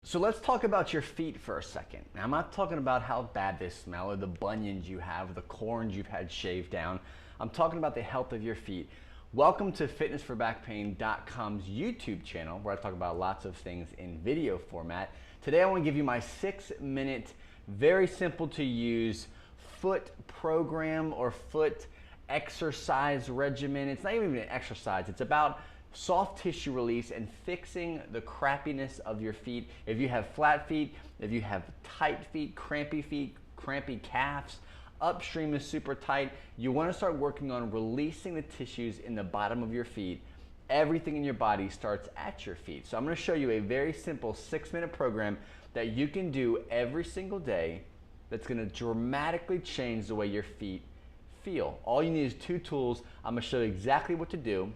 So let's talk about your feet for a second. Now, I'm not talking about how bad they smell or the bunions you have, the corns you've had shaved down. I'm talking about the health of your feet. Welcome to fitnessforbackpain.com's YouTube channel, where I talk about lots of things in video format. Today I want to give you my 6-minute, very simple to use foot program or foot exercise regimen. It's not even an exercise, it's about soft tissue release and fixing the crappiness of your feet. If you have flat feet, if you have tight feet, crampy calves, upstream is super tight, you want to start working on releasing the tissues in the bottom of your feet. Everything in your body starts at your feet. So I'm going to show you a very simple 6-minute program that you can do every single day that's going to dramatically change the way your feet feel. All you need is 2 tools. I'm going to show you exactly what to do,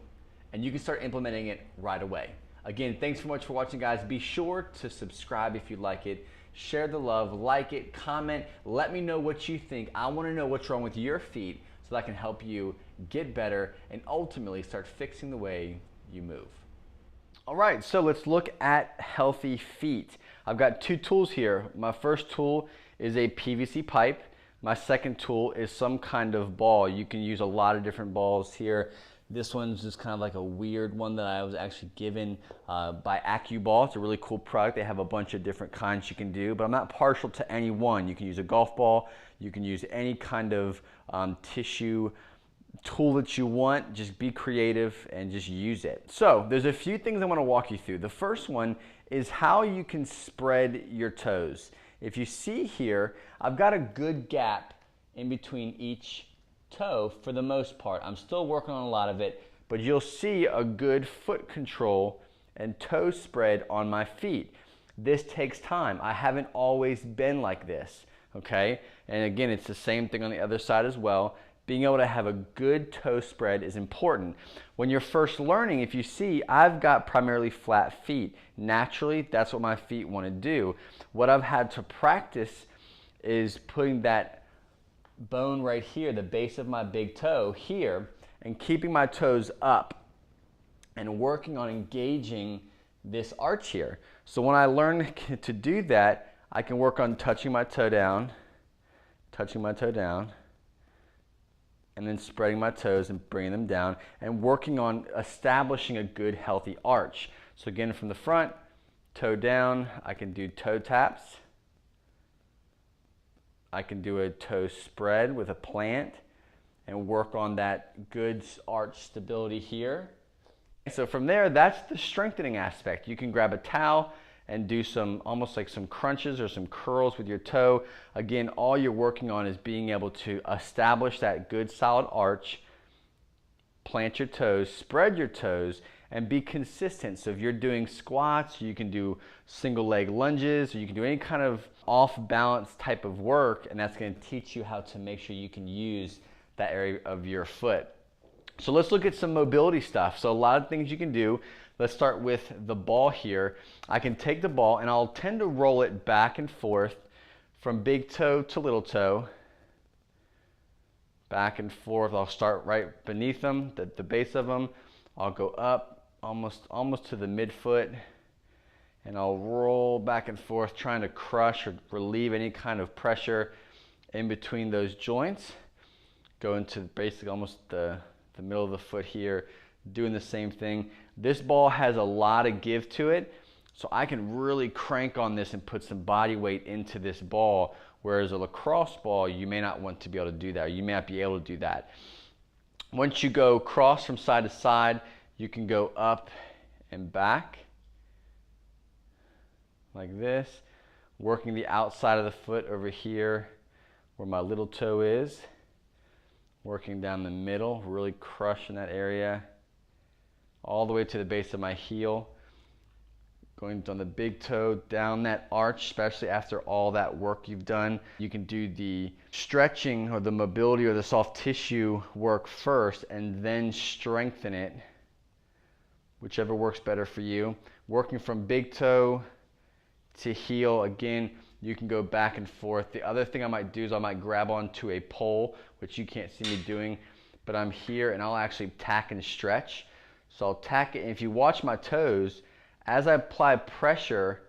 and you can start implementing it right away. Again, thanks so much for watching, guys. Be sure to subscribe if you like it. Share the love, like it, comment, let me know what you think. I want to know what's wrong with your feet so that I can help you get better and ultimately start fixing the way you move. All right, so let's look at healthy feet. I've got 2 tools here. My first tool is a PVC pipe. My second tool is some kind of ball. You can use a lot of different balls here. This one's just kind of like a weird one that I was actually given by achy. It's a really cool product. They have a bunch of different kinds you can do, but I'm not partial to any one. You can use a golf ball. You can use any kind of tissue tool that you want. Just be creative and just use it. So there's a few things I want to walk you through. The first one is how you can spread your toes. If you see here, I've got a good gap in between each toe for the most part. I'm still working on a lot of it, but you'll see a good foot control and toe spread on my feet. This takes time. I haven't always been like this, okay? And again, it's the same thing on the other side as well. Being able to have a good toe spread is important. When you're first learning, if you see, I've got primarily flat feet. Naturally, that's what my feet want to do. What I've had to practice is putting that bone right here, the base of my big toe here, and keeping my toes up and working on engaging this arch here. So when I learn to do that, I can work on touching my toe down, and then spreading my toes and bringing them down, and working on establishing a good healthy arch. So again, from the front, toe down, I can do toe taps. I can do a toe spread with a plant and work on that good arch stability here. So from there, that's the strengthening aspect. You can grab a towel and do some, almost like some crunches or some curls with your toe. Again, all you're working on is being able to establish that good solid arch, plant your toes, spread your toes, and be consistent. So if you're doing squats, you can do single leg lunges, or you can do any kind of off balance type of work, and that's going to teach you how to make sure you can use that area of your foot. So let's look at some mobility stuff. So a lot of things you can do. Let's start with the ball here. I can take the ball and I'll tend to roll it back and forth from big toe to little toe. Back and forth. I'll start right beneath them, the base of them. I'll go up almost to the midfoot, and I'll roll back and forth, trying to crush or relieve any kind of pressure in between those joints. Go into basically almost the middle of the foot here, doing the same thing. This ball has a lot of give to it, so I can really crank on this and put some body weight into this ball, whereas a lacrosse ball, you may not want to be able to do that, or you may not be able to do that. Once you go cross from side to side, you can go up and back like this, working the outside of the foot over here where my little toe is, working down the middle, really crushing that area, all the way to the base of my heel, going on the big toe, down that arch, especially after all that work you've done. You can do the stretching or the mobility or the soft tissue work first and then strengthen it, whichever works better for you. Working from big toe to heel, again, you can go back and forth. The other thing I might do is I might grab onto a pole, which you can't see me doing, but I'm here and I'll actually tack and stretch. So I'll tack it, and if you watch my toes, as I apply pressure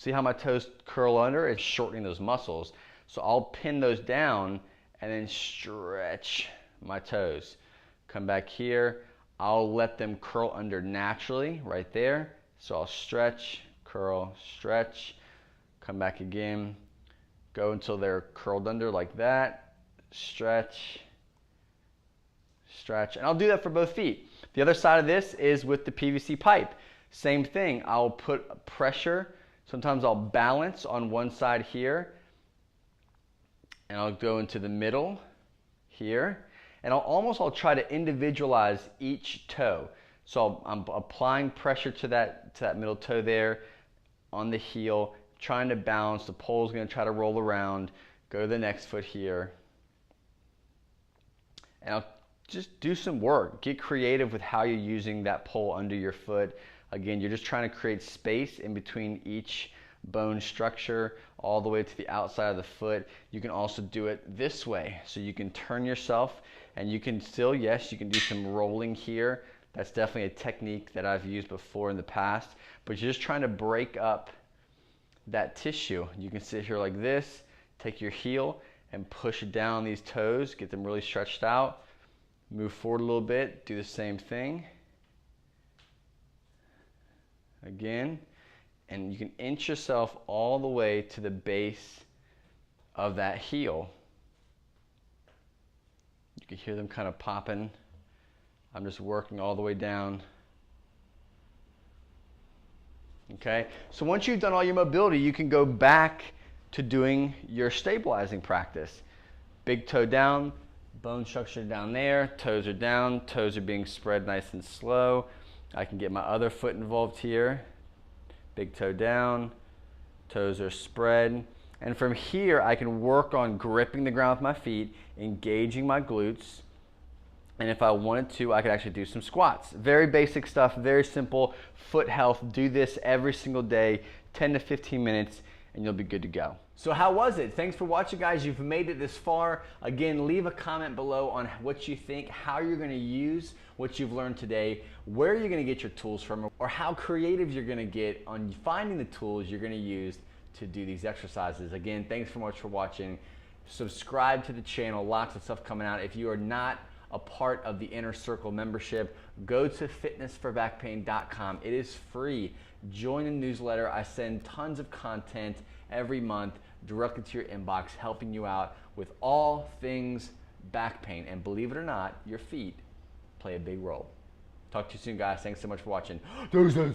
See how my toes curl under? It's shortening those muscles. So I'll pin those down and then stretch my toes. Come back here. I'll let them curl under naturally right there. So I'll stretch, curl, stretch, come back again. Go until they're curled under like that. Stretch, stretch. And I'll do that for both feet. The other side of this is with the PVC pipe. Same thing. I'll put pressure. Sometimes I'll balance on one side here. And I'll go into the middle here. And I'll try to individualize each toe. So I'm applying pressure to that middle toe there on the heel, trying to balance. The pole's going to try to roll around. Go to the next foot here. And I'll just do some work. Get creative with how you're using that pole under your foot. Again, you're just trying to create space in between each bone structure all the way to the outside of the foot. You can also do it this way. So you can turn yourself and you can still, yes, you can do some rolling here. That's definitely a technique that I've used before in the past, but you're just trying to break up that tissue. You can sit here like this, take your heel and push down these toes, get them really stretched out. Move forward a little bit, do the same thing. Again, and you can inch yourself all the way to the base of that heel. You can hear them kind of popping. I'm just working all the way down. Okay, so once you've done all your mobility, you can go back to doing your stabilizing practice. Big toe down, bone structure down there, toes are down, toes are being spread nice and slow. I can get my other foot involved here. Big toe down, toes are spread. And from here, I can work on gripping the ground with my feet, engaging my glutes. And if I wanted to, I could actually do some squats. Very basic stuff, very simple. Foot health, do this every single day, 10 to 15 minutes, and you'll be good to go. So how was it? Thanks for watching, guys. You've made it this far. Again, leave a comment below on what you think, how you're gonna use what you've learned today, where you're gonna get your tools from, or how creative you're gonna get on finding the tools you're gonna use to do these exercises. Again, thanks so much for watching. Subscribe to the channel, lots of stuff coming out. If you are not a part of the Inner Circle membership, go to fitnessforbackpain.com. It is free. Join the newsletter. I send tons of content every month directly to your inbox, helping you out with all things back pain. And believe it or not, your feet play a big role. Talk to you soon, guys. Thanks so much for watching. Deuces.